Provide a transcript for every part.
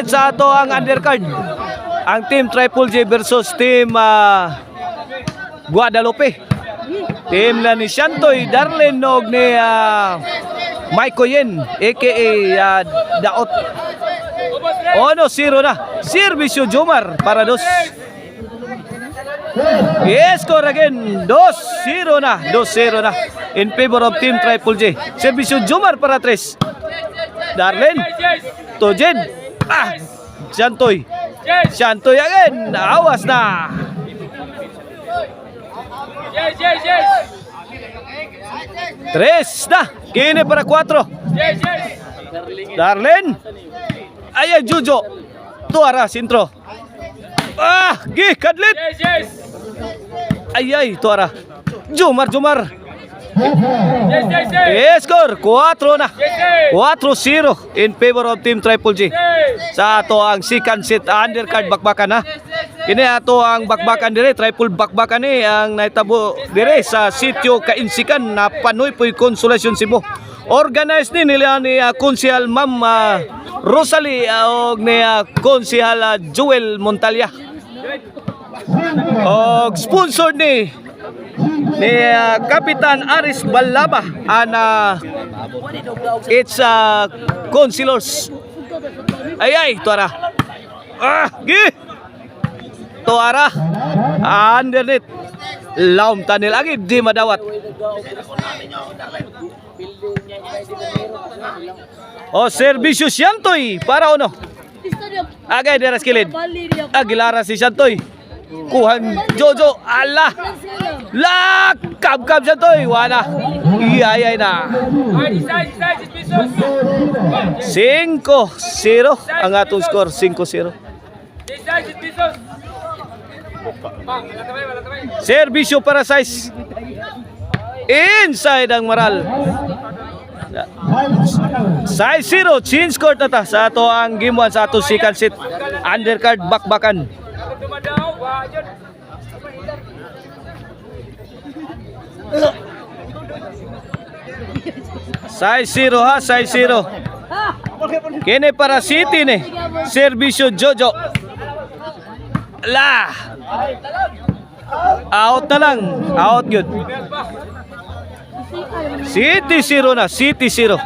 sa ato ang undercard. Ang team Triple J versus team Guadalupe. Team na ni Shantoy Darlene og ni Mike Coyen aka Daot. Ono 0 na. Servisyo Jomar para dos. Yes, score again. 2-0 na. 2-0 na. In favor of team Triple J. Servisyo Jomar para 3. Darlene. To Jed. Shantoy. Shantoy again. Awas na. Tres na. Kini para 4. Darlene. Ayan, Jujo. Tuara, sintro. Kadlit. Ay, tuara. Jomar. Score, 4 na. 4-0 in favor of team Triple J. Sa ato ang second set undercard bakbakan na. Kini ato ang bakbakan dire, triple bakbakan ni ang naitabo dire sa sitio Kainsikan na Panoy Puy Consolation Cebu. Organized ni nila ni Konsehal Ma'am Rosalie og ni Konsehal Joel Montalya. Og sponsor ni Kapitan Aris Balaba ana it's councilors. Ay tuara. Tuara underneath laom tanil lagi di madawat. Servisyo Shantoy para uno. Agay deras kilid. Agilara si Shantoy. Kuhan Jojo. Allah. Kab Shantoy. Wala. Iyayay na. 5-0 ang atong score. 5-0. Servisyo para size. Inside ang Maral. Size 0. Change court na ta sa ato ang game 1 sa ato second set. Undercard bakbakan. Size 0 ha. Size 0. Kini para City ni. Servisyo Jojo. Out na lang. Out yun. City 0 na. City 0.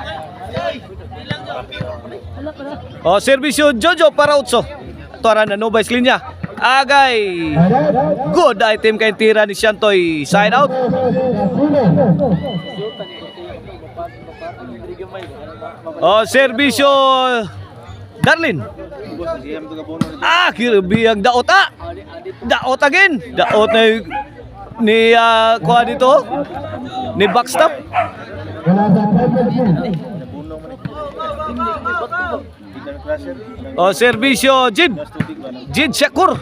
Servisyo Jojo para Utso. Tuara na no vice linya. Agay. Good item kay tira ni Shantoy. Side out. Servisyo Darlene. Kirby ang Daot Daot again. Daot na ni kuha dito. Ni backstop. Servisyo Jid Shakur.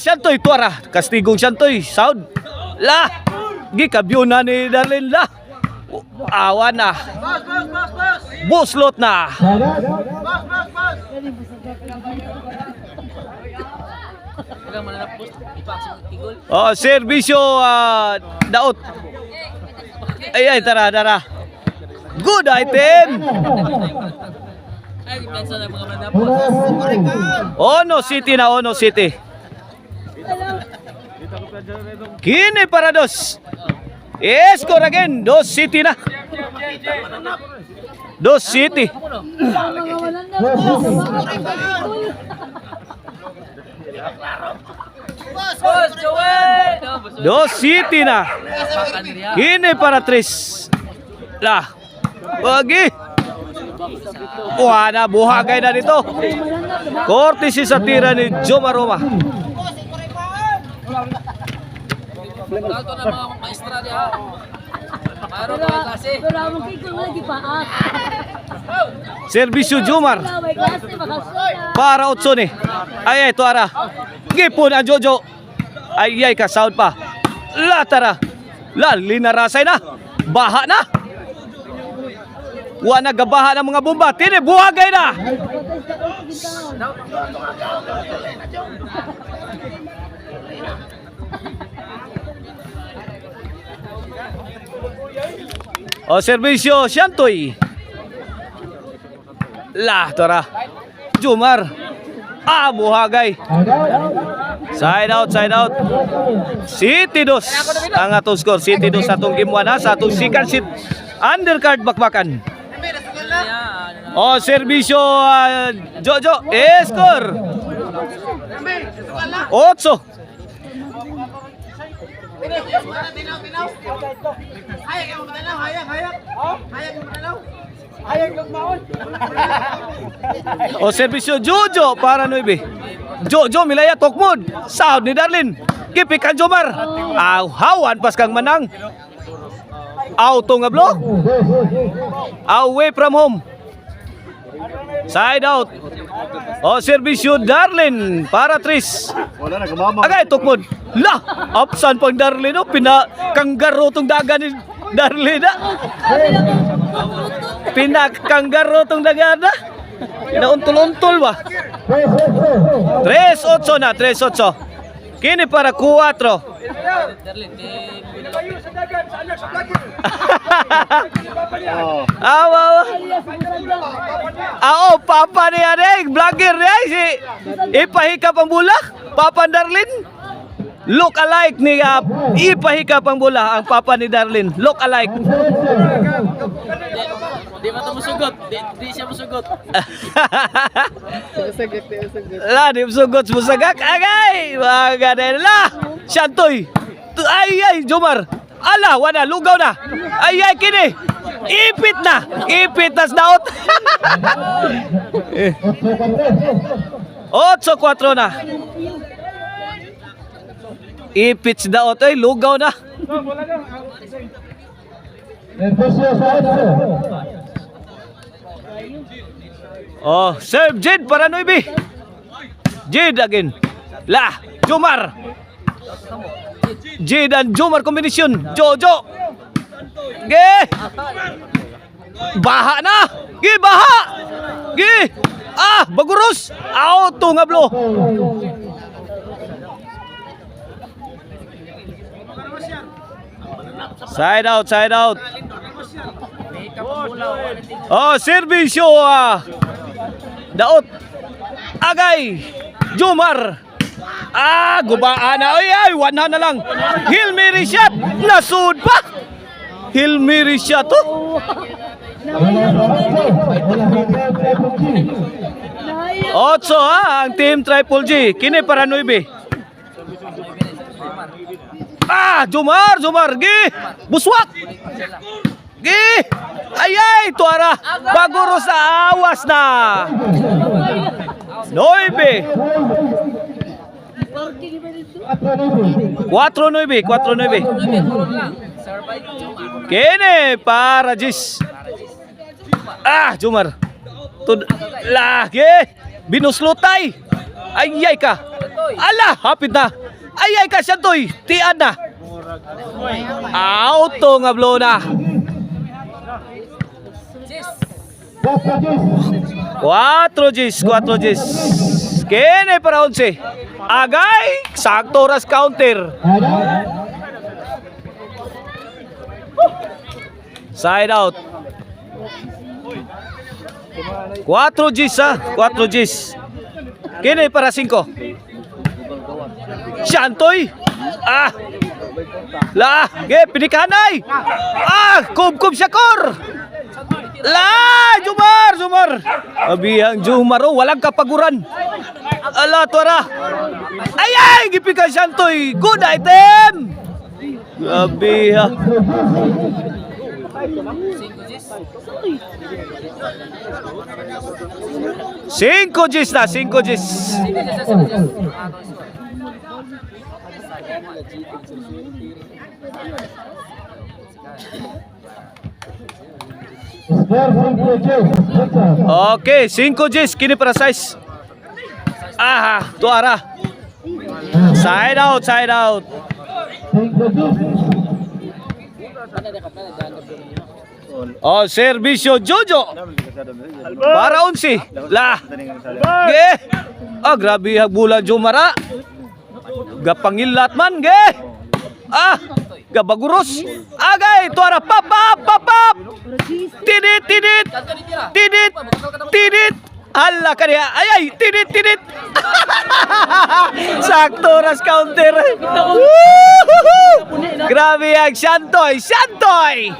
Shantoy tuara. Kastigong Shantoy. Sound. Gikabyo na ni Darlene awan na. Buslot na. Servisyo Daot. Ay tara. Good item. Ono City na. Ono City. Kini para dos. Score again. 2 City na. 2 City. Dos City na. Kini para 3. Wagi. Wala buhagay na dito. Courtesy sa tira ni Jomar Roma. Servisyo Jomar para Utso ni. Ay tuara. Gipon ang Jojo. Ay ka sound pa. Tara. Linarasay na. Baha na. Wala gabaha ng mga bomba. Tini buhagay na. Servisyo Shantoy. Lah, tora. Jumar. Ah, buhagay. Side out, side out. City dos. Ang atong score, City dos atong game 1 ha, sa atong second seat undercard bakbakan. Oh, serbisyo Jojo. Score. 8. O serbisyo Jojo para 9. Jojo milaya tokmod. Sound ni Darlin. Kipikan Jomar. Hawan pas kang manang. Auto nga block. Away from home. Side out. O serbisyo Darlin para Tris. Agay tokmod. La, absan pang Darlin no, pinakanggaro tong daga ni Darlin na. Pinakanggaro tong daga na. Pinauntol-untol ba? 3-8 na, 3-8. Kini para 4. Papa ni Areng, vlogger niya si ipahikap ang bulak, Papa Darlin. Look alike ni ipahikap ang bulak ang Papa ni Darlin. Look alike. Di mo ito musugot. Di siya musugot. La, di musugot. Musagak. Agay. Magaday na. Shantoy. Ay, Jomar. Ala, wala. Lugaw na. Ay, kini. Ipit na. Ipit na daot. 8-4 na. Ipit sa daot. Ay, lugaw na. Oh, serve Jid para 9. Jid again. La, Jomar. Jid and Jomar combination. Jojo. Ge. Baha na. Ge, baha. Ge. Baguros. Auto nga blo. Side out, side out. Oh, serbisyo daot. Agay. Jomar. Gubaan na. Ay, 1 na lang. Hail Mary shot. Nasud pa. Hail Mary shot to. Otso ang team Triple G. Kini para 9. Jomar. Gi. Buswak. Gi. Ay, tuara. Baguro sa awas na. 9. 4-9. Kene para Jis. Jomar. Lagi. Binuslutay. Ay ka. Ala, hapit na. Ay ka Shantoy. Tian na. Auto nga blow na. 4 G's. Kene para 11. Agay. Sakto ras counter. Side out. 4 G's 4 G's. Kene para 5. Shantoy. Pinikanay. Kub Syakor. Jomar. Abihang Jomar, walang kapaguran. Ala, tuara. Ay, gipikan Shantoy. Good item. Abihang. 5 G's na, 5 G's. Okay, 5 G's. Kini para size. Tuara. Side out. Oh, serbisyo Jojo. Para 11. La. Ge. Grabe hagbulan Jomara. Gapangilat man, ge. Gabaguros. Agay. Ay, tuara, pap, pap, pap, pap. Tinit, tinit. Tinit, tinit. Hala ka niya. Ay, ay, tinit, tinit. Sakto, ras counter. Woohoo! Grabe ang Shantoy, Shantoy.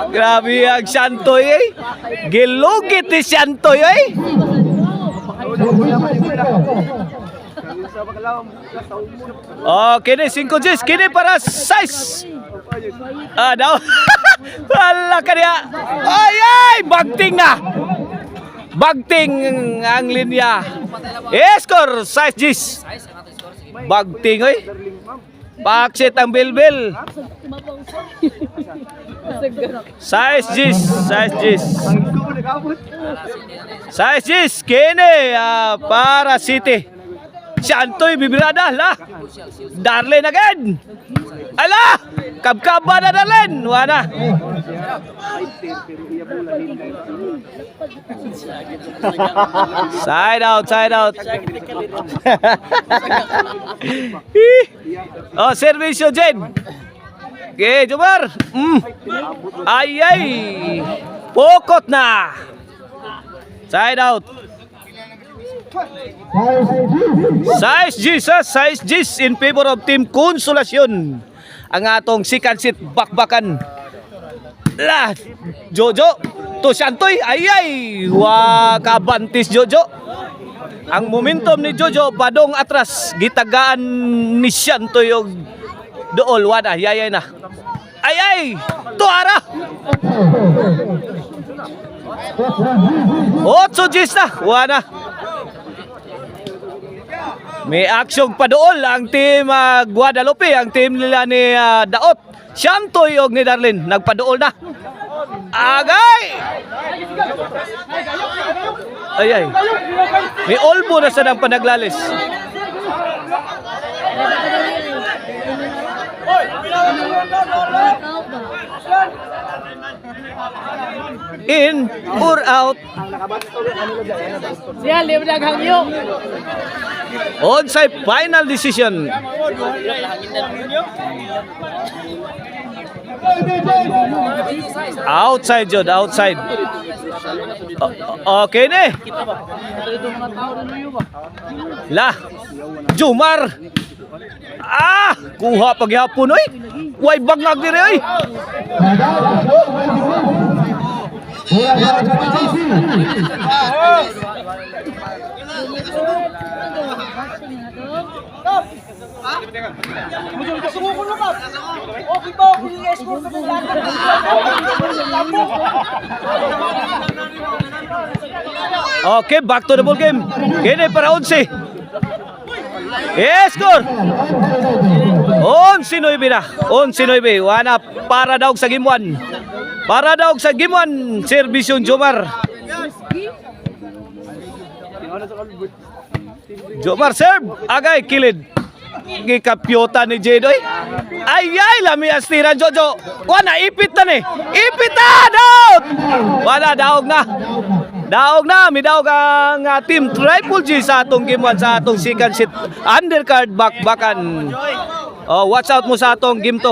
Grabe ang Shantoy, eh. Gilugit ni Shantoy, eh. Oh, kini 5 Gs, kini para 6. Ah, daw. Hala ka niya. Ay, ay, bagting na. Bagting ang linya. Score 6 Gs. Bagting, oy. Paksit ang bilbil. 6 Gs, 6 Gs. 6 Gs, kini para City. Shantoy bibirada la. Darlene again. Ala! Kabkaba na Darlene. Wala. Side out, side out. Oh, servisyo Jen. Okay, Jumar. Ay, ay. Pokot na. Side out. Size Jesus, size G's in favor of Team Consolacion. Ang atong second set bakbakan. La, Jojo, to Shantoy, ay ay, wakabantis Jojo. Ang momentum ni Jojo, padong atras, gitagaan ni Shantoy yung dool, wala, yayay na. Ay ay, tuara. 8 G's na, wala. May aksyon pa doon ang team Guadalupe, ang team nila ni Daot. Shantoy og ni Darlene nagpaduol na. Agay! Ay ay. May olbo na sa nang panaglalis. In or out. Siya, libre na hangyo. Onside final decision. Outside Jod, outside. Okay ne. Lah, Jumar. Ah, kuha paghapon oy. Way bangag diri oy. Okay, back to the ball game. Kini para 11. Score. 11-9 na. 11-9. Wana para daw sa game 1. Para daw sa game 1. Servisyon Jomar. Jomar serve. Agay kilid. Gikapyota ni Jedoy. Ay ay lami astira Jojo. Wana ipit na ni. Ipit na daog. Wala daog na. Daog na, midaog ang team Triple G sa atong game 1 sa atong second set undercard bakbakan. Oh, watch out mo sa atong game 2.